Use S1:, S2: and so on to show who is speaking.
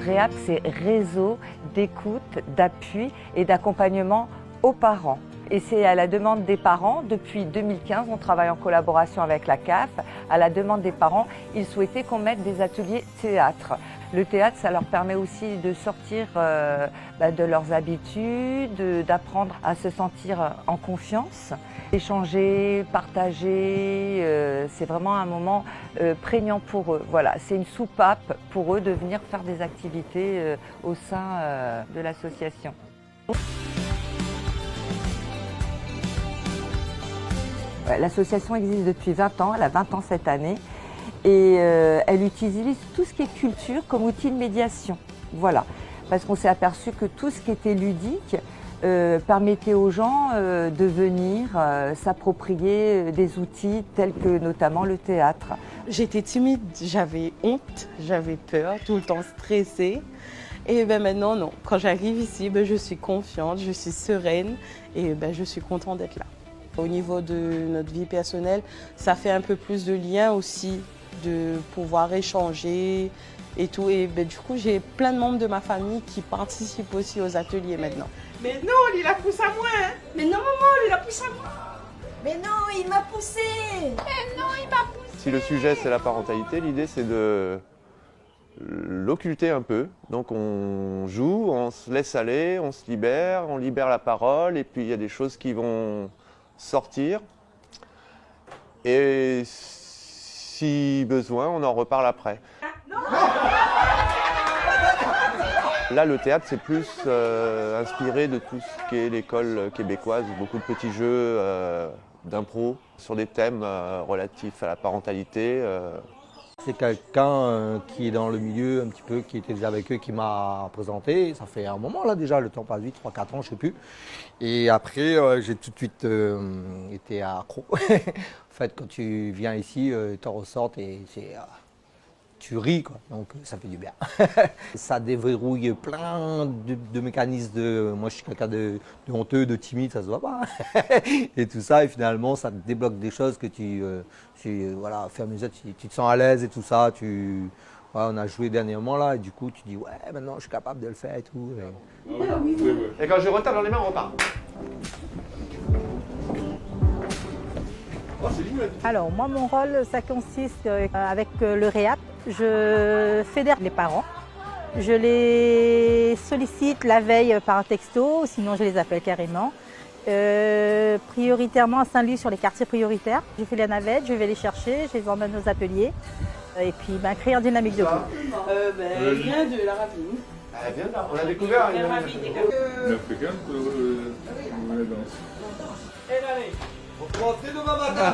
S1: REAP, c'est réseau d'écoute, d'appui et d'accompagnement aux parents. Et c'est à la demande des parents, depuis 2015, on travaille en collaboration avec la CAF. À la demande des parents, ils souhaitaient qu'on mette des ateliers théâtre. Le théâtre, ça leur permet aussi de sortir de leurs habitudes, d'apprendre à se sentir en confiance, échanger, partager. C'est vraiment un moment prégnant pour eux. Voilà, c'est une soupape pour eux de venir faire des activités au sein de l'association. L'association existe depuis 20 ans, elle a 20 ans cette année, et elle utilise tout ce qui est culture comme outil de médiation. Voilà, parce qu'on s'est aperçu que tout ce qui était ludique permettait aux gens de venir s'approprier des outils tels que notamment le théâtre.
S2: J'étais timide, j'avais honte, j'avais peur, tout le temps stressée. Et maintenant, non. Quand j'arrive ici, je suis confiante, je suis sereine et je suis contente d'être là. Au niveau de notre vie personnelle, ça fait un peu plus de lien aussi, de pouvoir échanger et tout. Et du coup, j'ai plein de membres de ma famille qui participent aussi aux ateliers maintenant.
S3: Mais non, il la pousse à moi, hein. Mais non, maman, il la pousse à moi. Mais non, il m'a poussé. Mais non, il m'a poussé.
S4: Si le sujet, c'est la parentalité, l'idée, c'est de l'occulter un peu. Donc on joue, on se laisse aller, on se libère, on libère la parole, et puis il y a des choses qui vont sortir. Et si besoin, on en reparle après. Là, le théâtre, c'est plus inspiré de tout ce qu'est l'école québécoise, beaucoup de petits jeux d'impro sur des thèmes relatifs à la parentalité.
S5: C'est quelqu'un qui est dans le milieu un petit peu, qui était déjà avec eux, qui m'a présenté. Ça fait un moment là déjà, le temps passe vite, 3-4 ans, je ne sais plus. Et après, j'ai tout de suite été accro. En fait, quand tu viens ici, tu en ressors et tu ris, quoi. Donc ça fait du bien. Ça déverrouille plein de mécanismes. Moi, je suis quelqu'un de honteux, de timide, ça se voit pas. Et tout ça, et finalement, ça te débloque des choses que voilà, faire mesure, tu te sens à l'aise et tout ça. On a joué dernièrement là, et du coup, tu dis ouais, maintenant, je suis capable de le faire et tout.
S4: Et quand je retape dans les mains, on repart.
S6: Alors moi mon rôle ça consiste avec le REAP, je fédère les parents, je les sollicite la veille par un texto, sinon je les appelle carrément. Prioritairement à Saint-Louis sur les quartiers prioritaires. Je fais la navette, je vais les chercher, je les emmène aux ateliers et puis créer une dynamique de groupe.
S2: Elle vient de la ravine.
S4: Elle vient de là, on a découvert une
S2: ravine.
S7: L'africaine la danse.
S2: Elle allait.
S5: On peut rentrer demain matin.